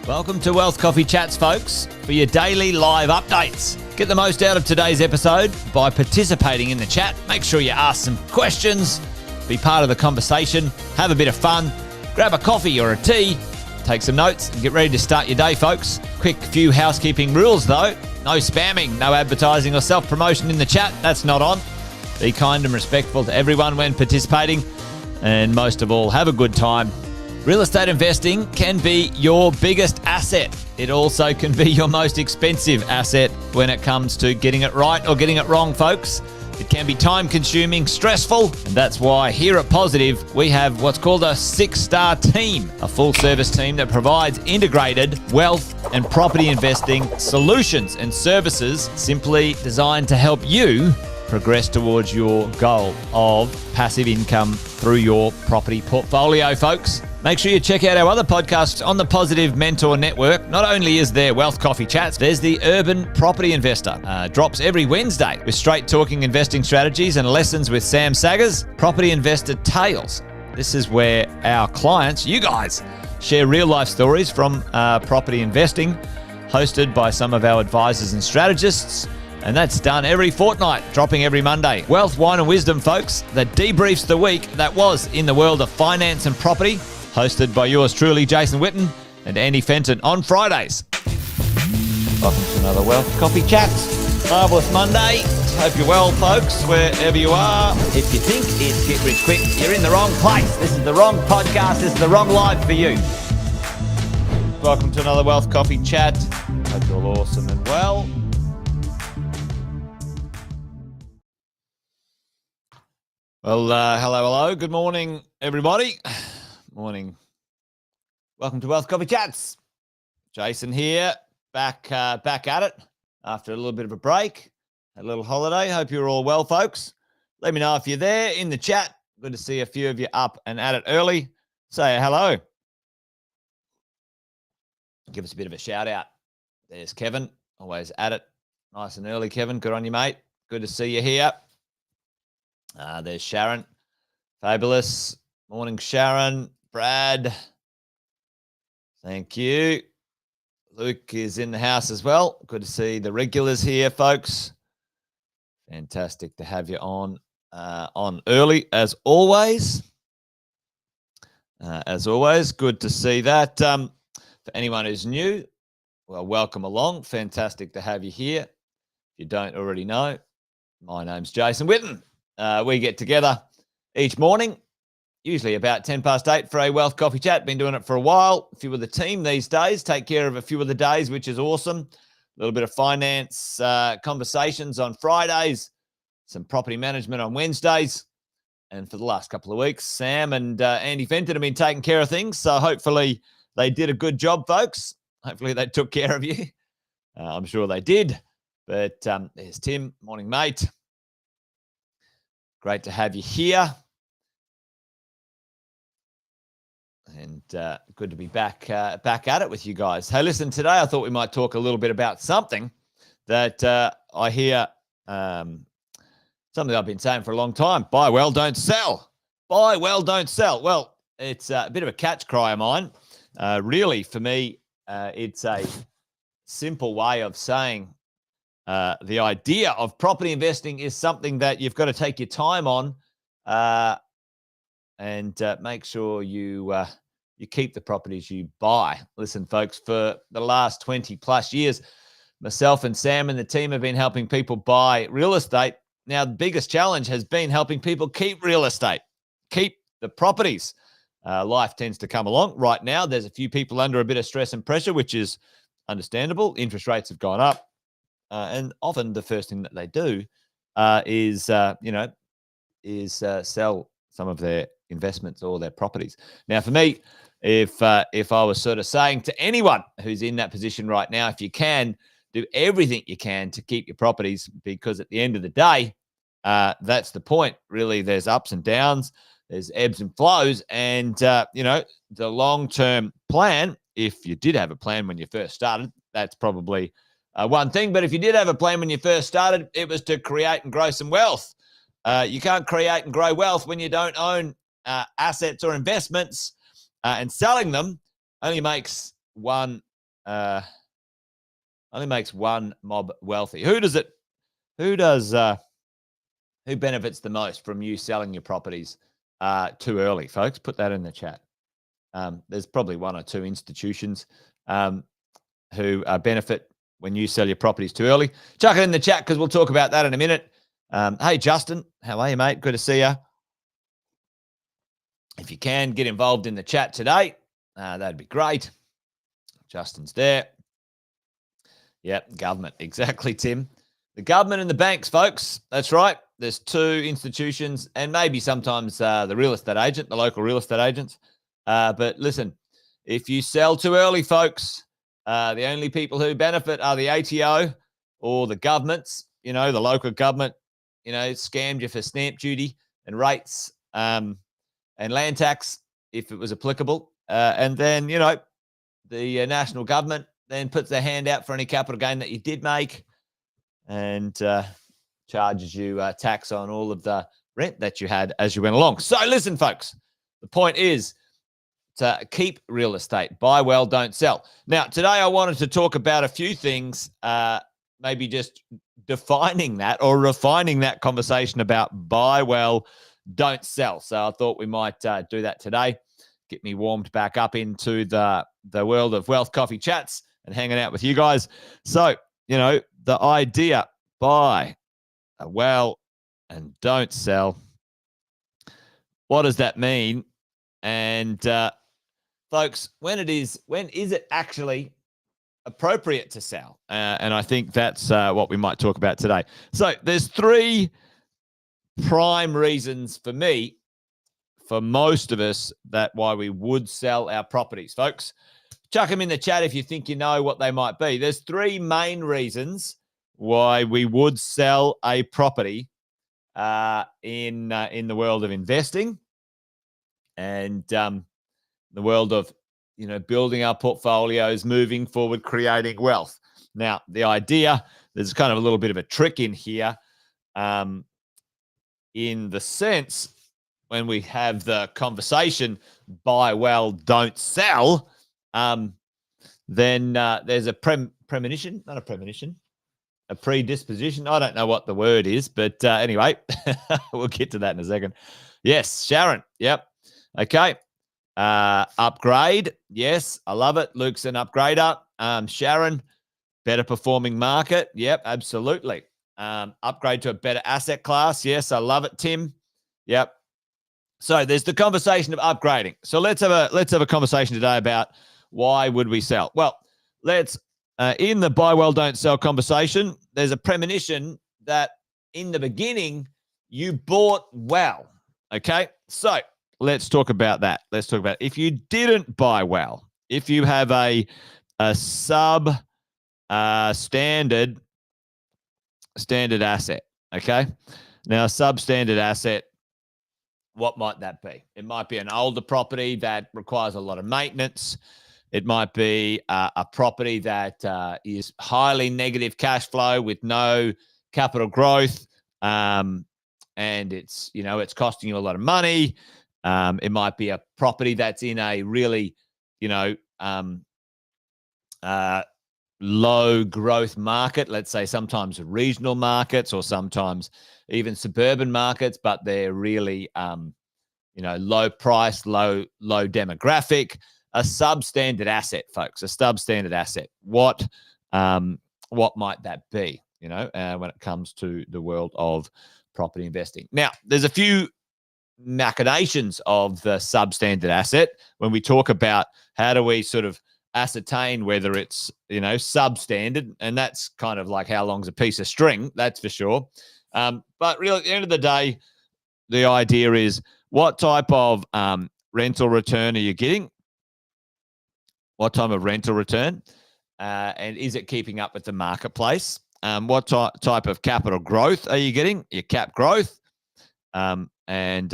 Welcome to Wealth Coffee Chats, folks, for your daily live updates. Get the most out of today's episode by participating in the chat. Make sure you ask some questions, be part of the conversation, have a bit of fun, grab a coffee or a tea, take some notes, and get ready to start your day, folks. Quick few housekeeping rules, though. No spamming, no advertising or self-promotion in the chat. That's not on. Be kind and respectful to everyone when participating. And most of all, have a good time. Real estate investing can be your biggest asset. It also can be your most expensive asset when it comes to getting it right or getting it wrong, folks. It can be time-consuming, stressful, and that's why here at Positive, we have what's called a 6-star team, a full-service team that provides integrated wealth and property investing solutions and services simply designed to help you progress towards your goal of passive income through your property portfolio, folks. Make sure you check out our other podcasts on the Positive Mentor Network. Not only is there Wealth Coffee Chats, there's the Urban Property Investor. Drops every Wednesday with straight-talking investing strategies and lessons with Sam Saggers. Property Investor Tales. This is where our clients, you guys, share real-life stories from property investing, hosted by some of our advisors and strategists. And that's done every fortnight, dropping every Monday. Wealth, Wine and Wisdom, folks, that debriefs the week that was in the world of finance and property, hosted by yours truly, Jason Witten and Andy Fenton on Fridays. Welcome to another Wealth Coffee Chat. Marvellous Monday. Hope you're well, folks, wherever you are. If you think it's Get Rich Quick, you're in the wrong place. This is the wrong podcast. This is the wrong live for you. Welcome to another Wealth Coffee Chat. Hope you're all awesome and well. Well, hello. Good morning, everybody. Morning. Welcome to Wealth Coffee Chats. Jason here, back at it after a little bit of a break, a little holiday. Hope you're all well, folks. Let me know if you're there in the chat. Good to see a few of you up and at it early. Say hello. Give us a bit of a shout out. There's Kevin, always at it. Nice and early, Kevin. Good on you, mate. Good to see you here. There's Sharon. Fabulous. Morning, Sharon. Brad. Thank you. Luke is in the house as well. Good to see the regulars here, folks. Fantastic to have you on early, as always. Good to see that. For anyone who's new, well, welcome along. Fantastic to have you here. If you don't already know, my name's Jason Witten. We get together each morning, usually about 10 past 8 for a Wealth Coffee Chat. Been doing it for a while. A few of the team these days take care of a few of the days, which is awesome. A little bit of finance conversations on Fridays, some property management on Wednesdays. And for the last couple of weeks, Sam and Andy Fenton have been taking care of things. So hopefully they did a good job, folks. Hopefully they took care of you. I'm sure they did. But there's Tim. Morning, mate. Great to have you here. And good to be back at it with you guys. Hey, listen, today I thought we might talk a little bit about something that I hear, something I've been saying for a long time. Buy well, don't sell. Buy well, don't sell. Well, it's a bit of a catch cry of mine. Really, for me, it's a simple way of saying the idea of property investing is something that you've got to take your time on and make sure you keep the properties you buy. Listen, folks, for the last 20 plus years, myself and Sam and the team have been helping people buy real estate. Now, the biggest challenge has been helping people keep real estate, keep the properties. Life tends to come along. Right now, there's a few people under a bit of stress and pressure, which is understandable. Interest rates have gone up. And often the first thing that they do is sell some of their investments or their properties. Now, for me, if I was sort of saying to anyone who's in that position right now, if you can, do everything you can to keep your properties, because at the end of the day, that's the point. Really, there's ups and downs, there's ebbs and flows, and the long-term plan, if you did have a plan when you first started, that's probably one thing. But if you did have a plan when you first started, it was to create and grow some wealth. You can't create and grow wealth when you don't own assets or investments, and selling them only makes one only makes one mob wealthy. Who benefits the most from you selling your properties too early, folks? Put that in the chat. There's probably one or two institutions who benefit when you sell your properties too early. Chuck it in the chat because we'll talk about that in a minute. Hey, Justin, how are you, mate? Good to see you. If you can, get involved in the chat today. That'd be great. Justin's there. Yep, government. Exactly, Tim. The government and the banks, folks. That's right. There's two institutions and maybe sometimes the real estate agent, the local real estate agents. But listen, if you sell too early, folks, the only people who benefit are the ATO or the governments, the local government, scammed you for stamp duty and rates and land tax if it was applicable. And then, the national government then puts their hand out for any capital gain that you did make and charges you tax on all of the rent that you had as you went along. So listen, folks, the point is to keep real estate. Buy well, don't sell. Now, today I wanted to talk about a few things, maybe just defining that or refining that conversation about buy well, don't sell. So I thought we might do that today. Get me warmed back up into the world of Wealth Coffee Chats and hanging out with you guys. So, the idea, buy well and don't sell. What does that mean? And folks, when is it actually appropriate to sell? And I think that's what we might talk about today. So there's three prime reasons for me, for most of us, that why we would sell our properties, folks. Chuck them in the chat if you think you know what they might be. There's three main reasons why we would sell a property in the world of investing and the world of building our portfolios, moving forward, creating wealth. Now, the idea, there's kind of a little bit of a trick in here, in the sense when we have the conversation, buy well, don't sell, then there's a premonition, not a premonition, a predisposition. I don't know what the word is, but anyway, we'll get to that in a second. Yes, Sharon. Yep. Okay. Upgrade. Yes, I love it. Luke's an upgrader. Sharon, better performing market. Yep, absolutely. Upgrade to a better asset class. Yes, I love it, Tim. Yep. So there's the conversation of upgrading. So let's have a conversation today about why would we sell. Well, let's in the buy well, don't sell conversation, there's a premonition that in the beginning you bought well. Okay, so let's talk about that. Let's talk about if you didn't buy well, if you have a sub standard asset. Okay, now a substandard asset, what might that be? It might be an older property that requires a lot of maintenance. It might be a property that is highly negative cash flow with no capital growth, and it's costing you a lot of money. It might be a property that's in a really low growth market. Let's say sometimes regional markets or sometimes even suburban markets, but they're really low price, low demographic. A substandard asset, folks. A substandard asset. What might that be? When it comes to the world of property investing. Now, there's a few machinations of the substandard asset when we talk about how do we sort of ascertain whether it's substandard, and that's kind of like how long's a piece of string, that's for sure. But really, at the end of the day, the idea is what type of rental return are you getting? What type of rental return? And is it keeping up with the marketplace? What type of capital growth are you getting? Your cap growth. And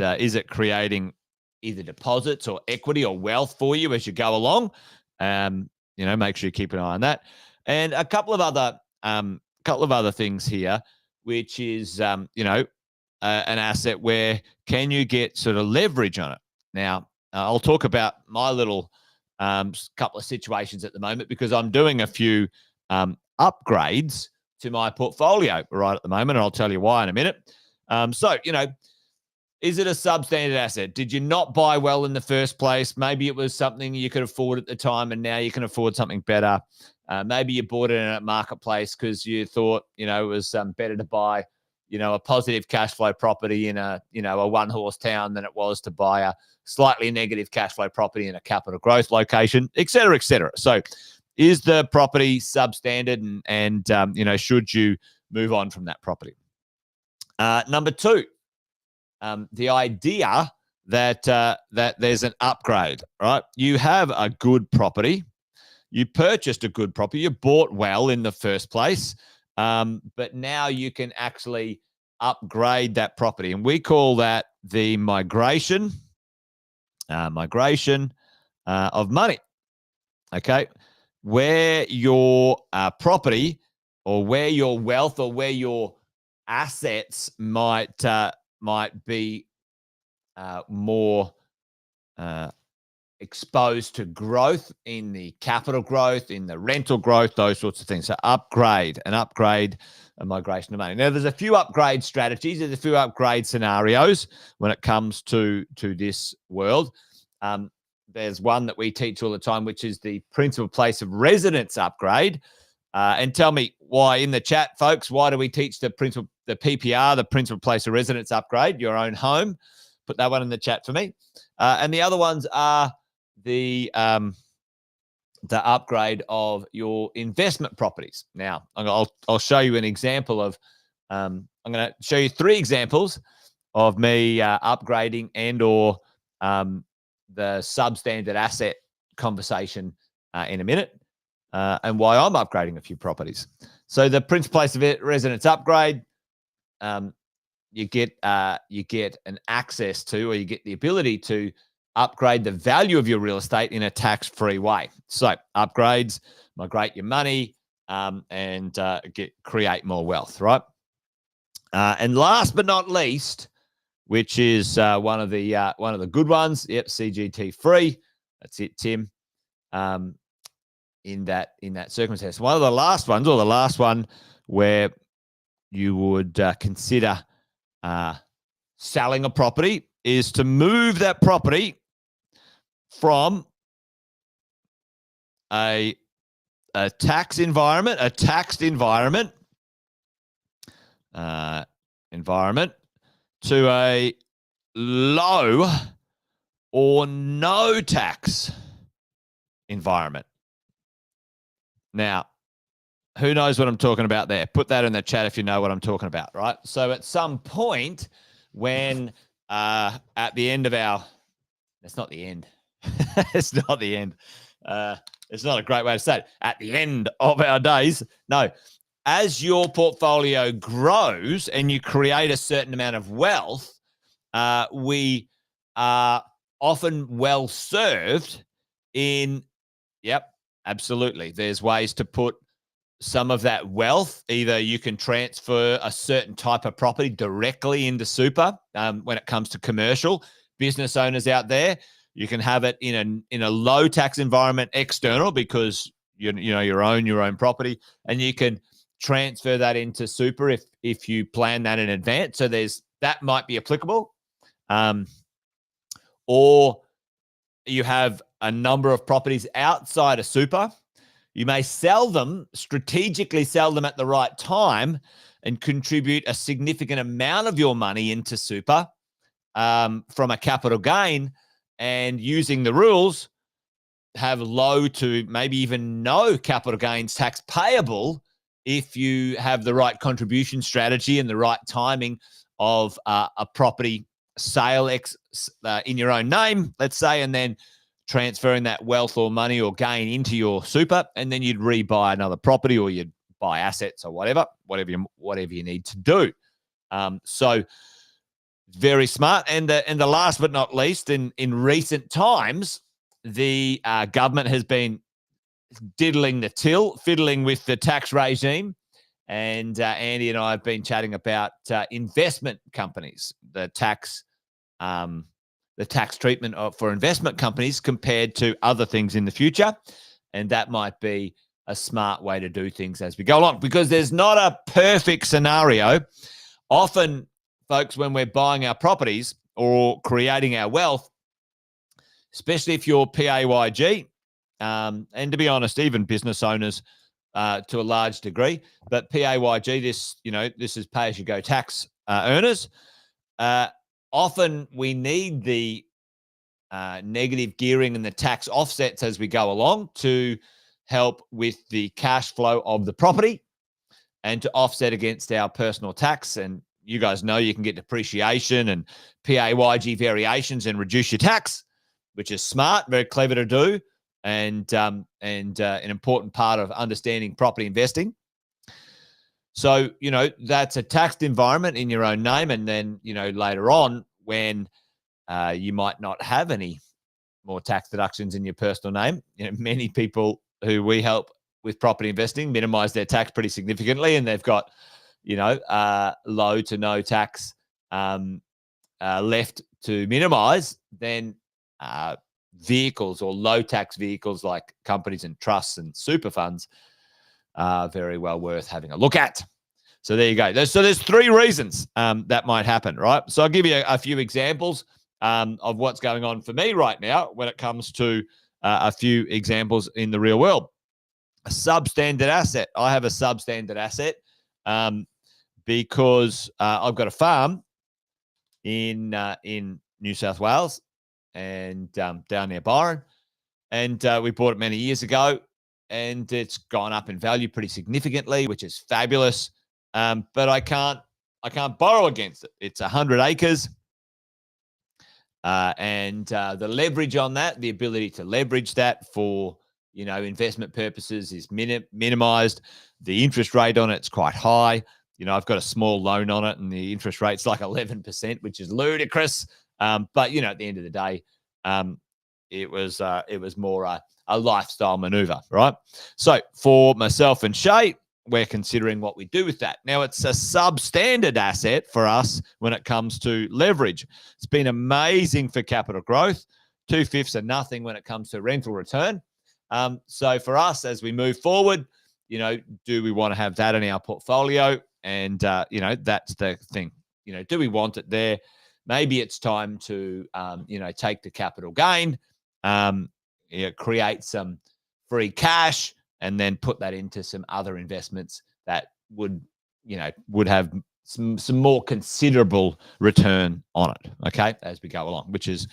is it creating either deposits or equity or wealth for you as you go along? Make sure you keep an eye on that. And a couple of other things here, which is, an asset where can you get sort of leverage on it? Now, I'll talk about my little couple of situations at the moment because I'm doing a few upgrades to my portfolio right at the moment, and I'll tell you why in a minute. So, is it a substandard asset? Did you not buy well in the first place? Maybe it was something you could afford at the time, and now you can afford something better. Maybe you bought it in a marketplace because you thought, it was better to buy, a positive cash flow property in a one-horse town than it was to buy a slightly negative cash flow property in a capital growth location, et cetera, et cetera. So is the property substandard and should you move on from that property? Number two, the idea that there's an upgrade, right? You have a good property. You purchased a good property. You bought well in the first place, but now you can actually upgrade that property. And we call that the migration of money, okay? Where your property or where your wealth or where your assets might be more exposed to growth in the capital growth, in the rental growth, those sorts of things. So upgrade, a migration of money. Now, there's a few upgrade strategies. There's a few upgrade scenarios when it comes to this world. There's one that we teach all the time, which is the principal place of residence upgrade. And tell me why in the chat, folks, why do we teach the PPR, the principal place of residence upgrade, your own home? Put that one in the chat for me. And the other ones are the upgrade of your investment properties. Now, I'll show you an example of. I'm going to show you 3 examples of me upgrading and/or the substandard asset conversation in a minute, and why I'm upgrading a few properties. So the principal place of residence upgrade, you get an access to, or you get the ability to upgrade the value of your real estate in a tax-free way. So upgrades, migrate your money, and create more wealth, right? And last but not least, which is one of the good ones, yep, CGT free. That's it, Tim. In that circumstance, one of the last ones, or the last one, where you would consider selling a property is to move that property from a taxed environment to a low or no tax environment. Now, who knows what I'm talking about there? Put that in the chat if you know what I'm talking about, right? So at some point when at the end of it's not the end. It's not the end. It's not a great way to say it. At the end of our days, no. As your portfolio grows and you create a certain amount of wealth, we are often well served in, yep, absolutely. There's ways to put some of that wealth. Either you can transfer a certain type of property directly into super. When it comes to commercial business owners out there, you can have it in a low tax environment external because you own your own property, and you can transfer that into super if you plan that in advance. So that might be applicable. Or you have a number of properties outside of super. You may strategically sell them at the right time and contribute a significant amount of your money into super from a capital gain, and using the rules, have low to maybe even no capital gains tax payable if you have the right contribution strategy and the right timing of a property sale in your own name, let's say, and then transferring that wealth or money or gain into your super, and then you'd rebuy another property, or you'd buy assets or whatever you need to do. So very smart. And the last but not least, in recent times, the government has been fiddling with the tax regime. And Andy and I have been chatting about investment companies, the tax the tax treatment for investment companies compared to other things in the future. And that might be a smart way to do things as we go along, because there's not a perfect scenario. Often, folks, when we're buying our properties or creating our wealth, especially if you're PAYG, and to be honest, even business owners to a large degree, but PAYG, this is pay-as-you-go tax earners. Often we need the negative gearing and the tax offsets as we go along to help with the cash flow of the property and to offset against our personal tax. And you guys know you can get depreciation and PAYG variations and reduce your tax, which is smart, very clever to do, and an important part of understanding property investing. So, that's a taxed environment in your own name. And then, later on when you might not have any more tax deductions in your personal name, many people who we help with property investing minimize their tax pretty significantly, and they've got, low to no tax left to minimize. Then vehicles or low tax vehicles like companies and trusts and super funds are very well worth having a look at. So there you go. There's three reasons that might happen, right? So I'll give you a few examples of what's going on for me right now when it comes to a few examples in the real world. A substandard asset. I have a substandard asset because I've got a farm in New South Wales and down near Byron, and we bought it many years ago, and it's gone up in value pretty significantly, which is fabulous. But I can't borrow against it. It's 100 acres. And the leverage on that, the ability to leverage that for, investment purposes is minimized. The interest rate on it's quite high. I've got a small loan on it and the interest rate's like 11%, which is ludicrous. But, at the end of the day, it was more a lifestyle maneuver, right? So for myself and Shay, we're considering what we do with that. Now, it's a substandard asset for us when it comes to leverage. It's been amazing for capital growth, 2/5 of nothing when it comes to rental return. So for us, as we move forward, do we want to have that in our portfolio? And, that's the thing. Do we want it there? Maybe it's time to, take the capital gain, create some free cash, and then put that into some other investments that would have some more considerable return on it. Okay, as we go along, which is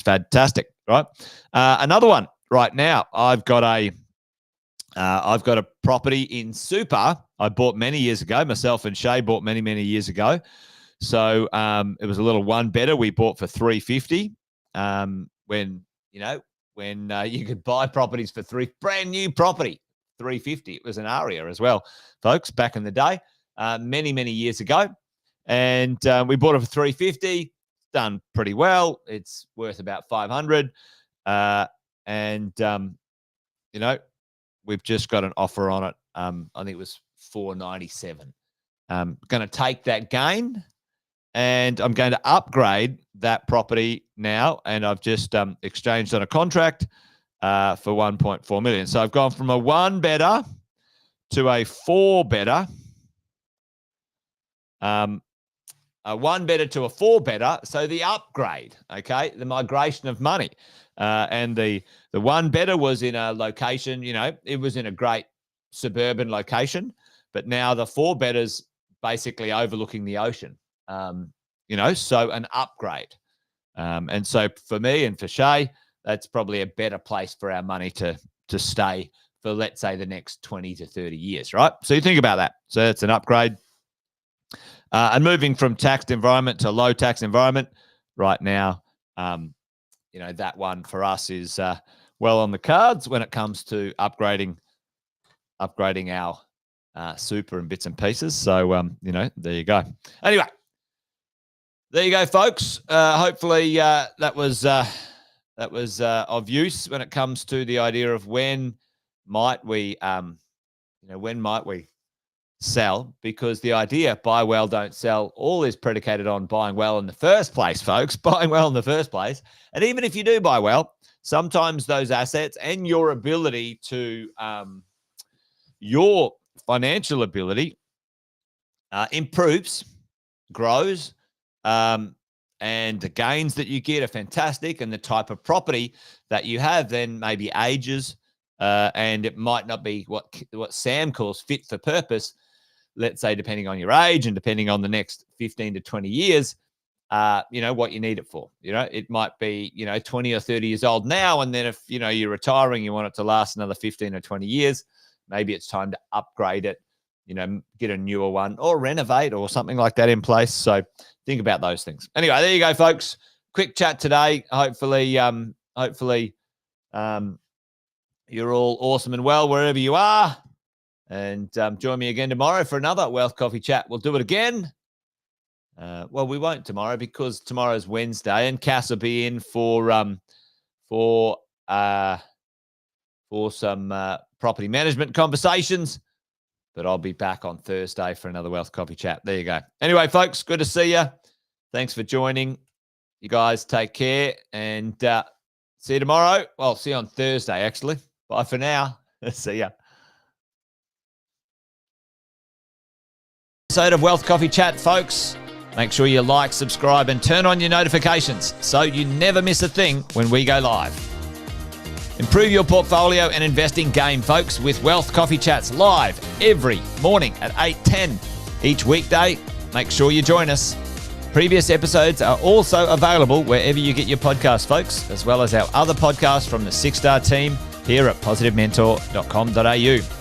fantastic, right? Another one right now. I've got a property in super I bought many years ago. Myself and Shay bought many years ago. So it was a little one better. We bought for $350. When you could buy properties for brand new property, $350. It was an Aria as well, folks, back in the day, many years ago. And we bought it for $350. It's done pretty well. It's worth about $500. We've just got an offer on it. I think it was $497. I'm going to take that gain, and I'm going to upgrade that property now. And I've just exchanged on a contract for $1.4 million. So I've gone from a one better to a four better. A one better to a four better. So the upgrade, okay, the migration of money. And the one better was in a location, it was in a great suburban location, but now the four better's basically overlooking the ocean. So an upgrade. And so for me and for Shay, that's probably a better place for our money to stay for, let's say, the next 20 to 30 years, right? So you think about that. So that's an upgrade. And moving from taxed environment to low tax environment right now, that one for us is well on the cards when it comes to upgrading our super and bits and pieces. So, there you go. Anyway, there you go, folks. Hopefully that was of use when it comes to the idea of when might we sell, because the idea, buy well, don't sell, all is predicated on buying well in the first place, folks, buying well in the first place. And even if you do buy well, sometimes those assets and your ability to, your financial ability improves, grows, and the gains that you get are fantastic, and the type of property that you have then maybe ages, and it might not be what Sam calls fit for purpose, let's say, depending on your age and depending on the next 15 to 20 years, what you need it for. It might be, 20 or 30 years old now, and then if, you're retiring, you want it to last another 15 or 20 years, maybe it's time to upgrade it, get a newer one or renovate or something like that in place. So think about those things. Anyway, there you go, folks. Quick chat today. Hopefully, you're all awesome and well wherever you are. And join me again tomorrow for another Wealth Coffee Chat. We'll do it again. Well, we won't tomorrow because tomorrow's Wednesday, and Cass will be in for some property management conversations. But I'll be back on Thursday for another Wealth Coffee Chat. There you go. Anyway, folks, good to see you. Thanks for joining. You guys take care, and see you tomorrow. Well, see you on Thursday, actually. Bye for now. See ya. Episode of Wealth Coffee Chat, folks. Make sure you like, subscribe, and turn on your notifications so you never miss a thing when we go live. Improve your portfolio and investing game, folks, with Wealth Coffee Chats live every morning at 8:10 each weekday. Make sure you join us. Previous episodes are also available wherever you get your podcasts, folks, as well as our other podcasts from the 6 Star team here at positivementor.com.au.